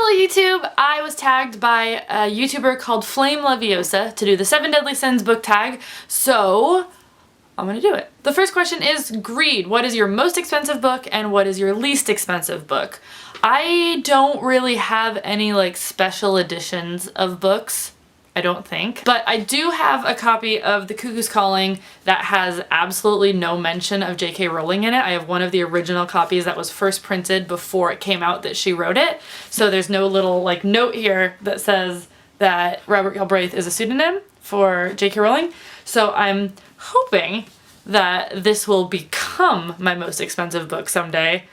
Hello YouTube! I was tagged by a YouTuber called Flame Leviosa to do the 7 Deadly Sins book tag, so I'm gonna do it. The first question is greed. What is your most expensive book and what is your least expensive book? I don't really have any like special editions of books. I don't think. But I do have a copy of The Cuckoo's Calling that has absolutely no mention of J.K. Rowling in it. I have one of the original copies that was first printed before it came out that she wrote it. So there's no little like note here that says that Robert Galbraith is a pseudonym for J.K. Rowling. So I'm hoping that this will become my most expensive book someday.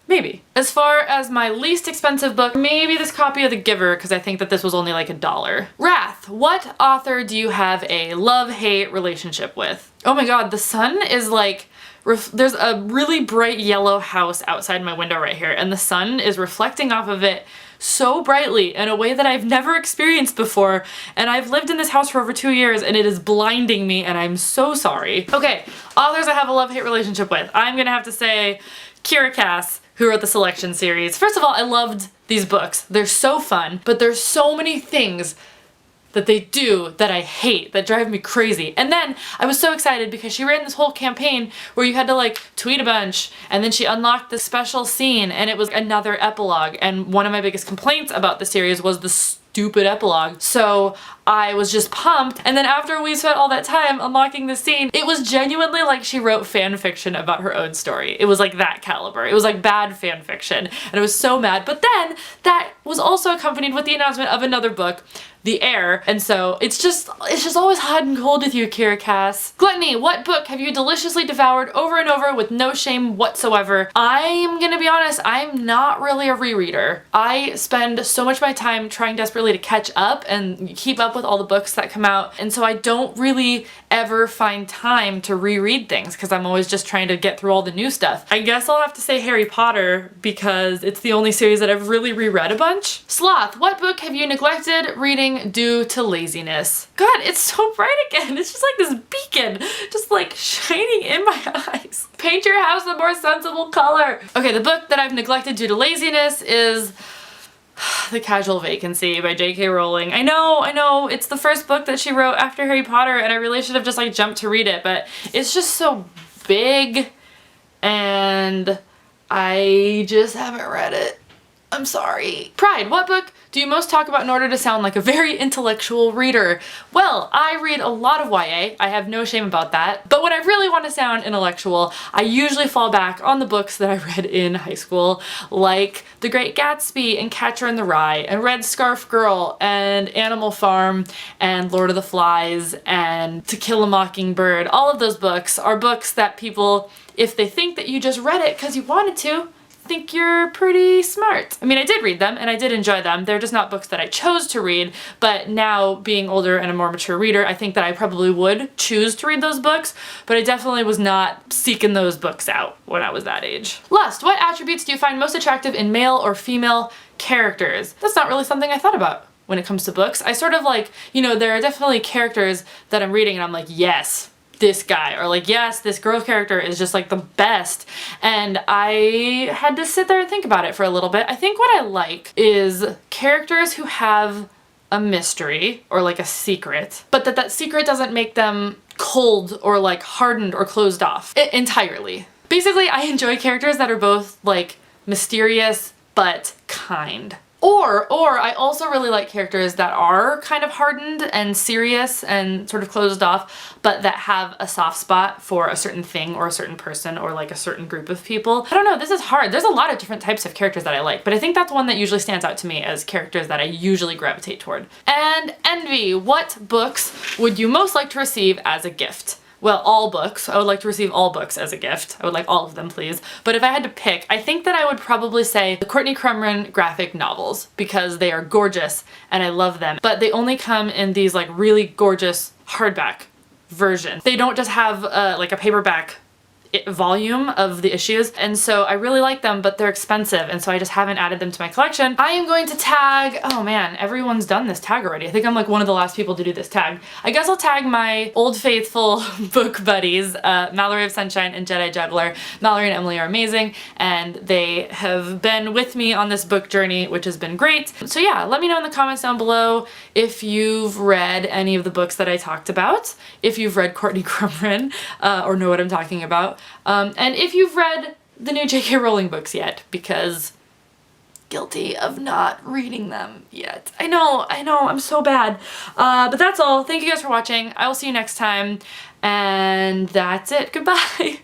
Maybe. As far as my least expensive book, maybe this copy of The Giver, because I think that this was only like $1. Wrath. What author do you have a love-hate relationship with? Oh my god, the sun is like, there's a really bright yellow house outside my window right here, and the sun is reflecting off of it so brightly in a way that I've never experienced before, and I've lived in this house for over 2 years and it is blinding me and I'm so sorry. Okay, authors I have a love-hate relationship with. I'm gonna have to say Kira Cass, who wrote the Selection series. First of all, I loved these books. They're so fun, but there's so many things that they do that I hate, that drive me crazy. And then I was so excited because she ran this whole campaign where you had to like tweet a bunch, and then she unlocked this special scene and it was another epilogue. And one of my biggest complaints about the series was the stupid epilogue. So I was just pumped, and then after we spent all that time unlocking the scene, it was genuinely like she wrote fan fiction about her own story. It was like that caliber. It was like bad fan fiction, and I was so mad. But then that was also accompanied with the announcement of another book, The Heir, and so it's just always hot and cold with you, Kira Cass. Gluttony, what book have you deliciously devoured over and over with no shame whatsoever? I'm gonna be honest, I'm not really a rereader. I spend so much of my time trying desperately to catch up and keep up with all the books that come out, and so I don't really ever find time to reread things because I'm always just trying to get through all the new stuff. I guess I'll have to say Harry Potter because it's the only series that I've really reread a bunch. Sloth, what book have you neglected reading due to laziness? God, it's so bright again. It's just like this beacon, just like shining in my eyes. Paint your house a more sensible color. Okay, the book that I've neglected due to laziness is The Casual Vacancy by J.K. Rowling. I know, it's the first book that she wrote after Harry Potter, and I really should have just like jumped to read it, but it's just so big and I just haven't read it. I'm sorry. Pride, what book do you most talk about in order to sound like a very intellectual reader? Well, I read a lot of YA. I have no shame about that. But when I really want to sound intellectual, I usually fall back on the books that I read in high school, like The Great Gatsby and Catcher in the Rye and Red Scarf Girl and Animal Farm and Lord of the Flies and To Kill a Mockingbird. All of those books are books that people, if they think that you just read it because you wanted to, think you're pretty smart. I mean, I did read them and I did enjoy them. They're just not books that I chose to read, but now being older and a more mature reader, I think that I probably would choose to read those books, but I definitely was not seeking those books out when I was that age. Lust, what attributes do you find most attractive in male or female characters? That's not really something I thought about when it comes to books. I sort of like, you know, there are definitely characters that I'm reading and I'm like, yes, this guy, or like, yes, this girl character is just like the best, and I had to sit there and think about it for a little bit. I think what I like is characters who have a mystery or like a secret, but that secret doesn't make them cold or like hardened or closed off entirely. Basically, I enjoy characters that are both like mysterious but kind. Or I also really like characters that are kind of hardened and serious and sort of closed off, but that have a soft spot for a certain thing or a certain person or like a certain group of people. I don't know, this is hard. There's a lot of different types of characters that I like, but I think that's one that usually stands out to me as characters that I usually gravitate toward. And envy, what books would you most like to receive as a gift? Well, all books. I would like to receive all books as a gift. I would like all of them, please. But if I had to pick, I think that I would probably say the Courtney Crumrin graphic novels because they are gorgeous and I love them. But they only come in these like really gorgeous hardback versions. They don't just have like a paperback volume of the issues, and so I really like them, but they're expensive, and so I just haven't added them to my collection. I am going to tag, oh man, everyone's done this tag already. I think I'm like one of the last people to do this tag. I guess I'll tag my old faithful book buddies, Mallory of Sunshine and Jedi Juggler. Mallory and Emily are amazing, and they have been with me on this book journey, which has been great. So yeah, let me know in the comments down below if you've read any of the books that I talked about, if you've read Courtney Crumrin, or know what I'm talking about, and if you've read the new J.K. Rowling books yet, because guilty of not reading them yet. I know, I'm so bad. But that's all. Thank you guys for watching. I will see you next time, and that's it. Goodbye.